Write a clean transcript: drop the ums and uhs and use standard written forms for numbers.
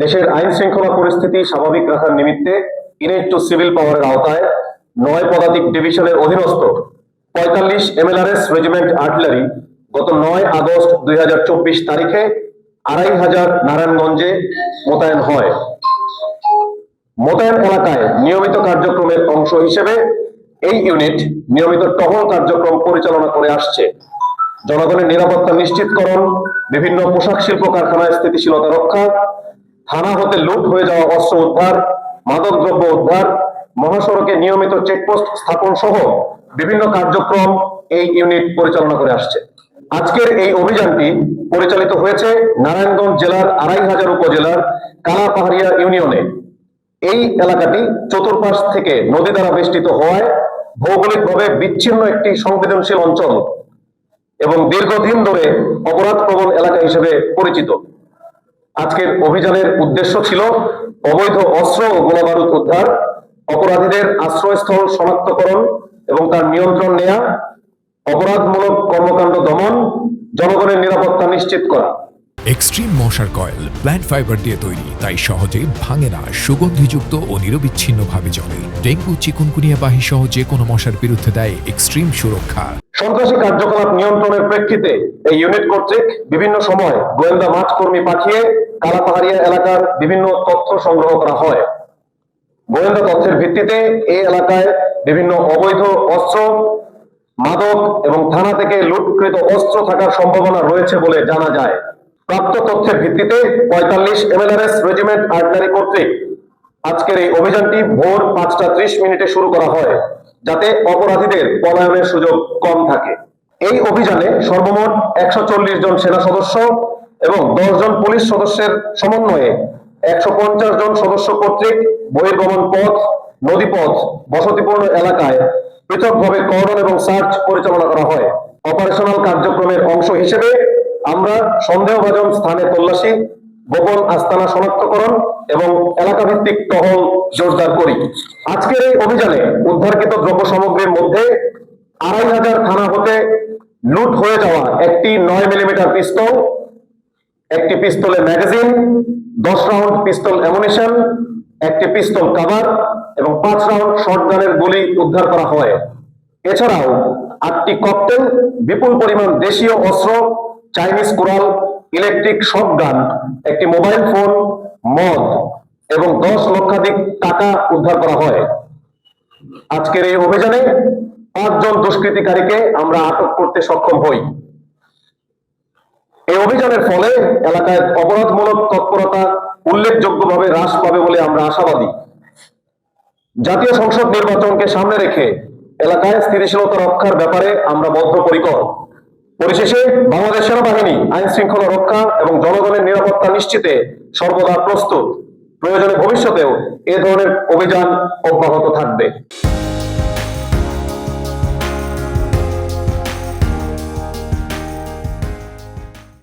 দেশের আইন শৃঙ্খলা পরিস্থিতি স্বাভাবিক রাখার নিমিত্তে ইউনিট টু সিভিল পাওয়ারের আওতায় 9 পদাতিক ডিভিশনের অধীনস্থ 45 MLRS রেজিমেন্ট আর্টিলারি গত 9 আগস্ট 2024 তারিখে 2500 নারায়ণগঞ্জে মোতায়েন হয়। মোতায়েন এলাকায় নিয়মিত কার্যক্রমের অংশ হিসেবে এই ইউনিট নিয়মিত টহল কার্যক্রম পরিচালনা করে আসছে। জনগণের নিরাপত্তা নিশ্চিতকরণ, বিভিন্ন পোশাক শিল্প কারখানায় স্থিতিশীলতা রক্ষা, থানা হতে লুট হয়ে যাওয়া অস্ত্র উদ্ধার, মাদকদ্রব্য উদ্ধার, মহাসড়কে নিয়মিত চেকপোস্ট স্থাপন সহ বিভিন্ন কার্যক্রম এই ইউনিট পরিচালনা করে আসছে। আজকের এই অভিযানটি পরিচালিত হয়েছে নারায়ণগঞ্জ জেলার 2500 উপজেলার কালাপাহাড়িয়া ইউনিয়নে। এই এলাকাটি চতুর্পাশ থেকে নদী দ্বারা বেষ্টিত হওয়ায় ভৌগোলিকভাবে বিচ্ছিন্ন একটি সংবেদনশীল অঞ্চল এবং দীর্ঘদিন ধরে অপরাধ প্রবণ এলাকা হিসেবে পরিচিত। আজকের অভিযানের উদ্দেশ্য ছিল অবৈধ অস্ত্র ও গোলাবারুদ উদ্ধার, অপরাধীদের আশ্রয়স্থল শনাক্তকরণ এবং তার নিয়ন্ত্রণ নেয়া, অপরাধমূলক কর্মকাণ্ড দমন, জনগণের নিরাপত্তা নিশ্চিত করা। এক্সট্রিম মশার কয়েল প্ল্যান্ট ফাইবার দিয়ে তৈরি, তাই সহজে ভাঙে না, সুগন্ধিযুক্ত ও নিরবিচ্ছিন্নভাবে জ্বলে। ডেঙ্গু, চিকুনগুনিয়া বাহি সহ যে কোনো মশার বিরুদ্ধে দেয় এক্সট্রিম সুরক্ষা। সন্ত্রাসী কার্যকলাপ নিয়ন্ত্রণের প্রেক্ষিতে এই ইউনিট কর্তৃক বিভিন্ন সময় গোয়েন্দা মাঠ কর্মী পাঠিয়ে কালাপাহাড়িয়া এলাকার বিভিন্ন তথ্য সংগ্রহ করা হয়। গোয়েন্দা তথ্যের ভিত্তিতে এই এলাকায় বিভিন্ন অবৈধ অস্ত্র, মাদক এবং থানা থেকে লুটকৃত অস্ত্র থাকার সম্ভাবনা রয়েছে বলে জানা যায়। প্রাপ্ত তথ্যের ভিত্তিতে 45 MLRS রেজিমেন্ট আর্টিলারি কর্তৃক আজকের এই অভিযানটি ভোর 5:30 শুরু করা হয়, যাতে অপরাধীদের পলায়নের সুযোগ কম থাকে। এই অভিযানে সর্বমোট 140 জন সেনা সদস্য এবং 10 জন পুলিশ সদস্যের সমন্বয়ে 150 জন সদস্য কর্তৃক বহির্গমন পথ, নদীপথ, বসতিপূর্ণ এলাকায় পৃথকভাবে কর্ডন এবং সার্চ পরিচালনা করা হয়। অপারেশনাল কার্যক্রমের অংশ হিসেবে আমরা সন্দেহভাজন স্থানে তল্লাশি, গোপন আস্তানা শনাক্তকরণ এবং এলাকা ভিত্তিক টহল জোরদার করি। আজকের এই অভিযানে উদ্ধারকৃত দ্রব্য সামগ্রীর মধ্যে 2500 থানা হতে লুট হয়ে যাওয়া একটি 9 মিলিমিটার পিস্তল, একটি পিস্তলের ম্যাগাজিন, 10 রাউন্ড পিস্তল অ্যামুনিশন, একটি পিস্তল কভার এবং 5 রাউন্ড শটগানের গুলি উদ্ধার করা হয়। এছাড়াও 8টি ককটেল, বিপুল পরিমাণ দেশীয় অস্ত্র, চাইনিজ কোরাল, ইলেকট্রিক শটগান, একটি মোবাইল ফোন, মদ এবং 10 লক্ষাধিক টাকা উদ্ধার করা হয়। আজকের এই অভিযানে 5 জন দুষ্কৃতিকারীকে আমরা আটক করতে সক্ষম হই। এই অভিযানের ফলে এলাকায় অপরাধমূলক তৎপরতা উল্লেখযোগ্যভাবে হ্রাস পাবে বলে আমরা আশাবাদী। জাতীয় সংসদ নির্বাচনকে সামনে রেখে এলাকায় স্থিতিশীলতা রক্ষার ব্যাপারে আমরা বদ্ধপরিকর। পরিশেষে বাংলাদেশ সেনাবাহিনী আইন শৃঙ্খলা রক্ষা এবং জনগণের নিরাপত্তা নিশ্চিতে সর্বদা প্রস্তুত। প্রয়োজনে ভবিষ্যতেও এ ধরনের অভিযান অব্যাহত থাকবে।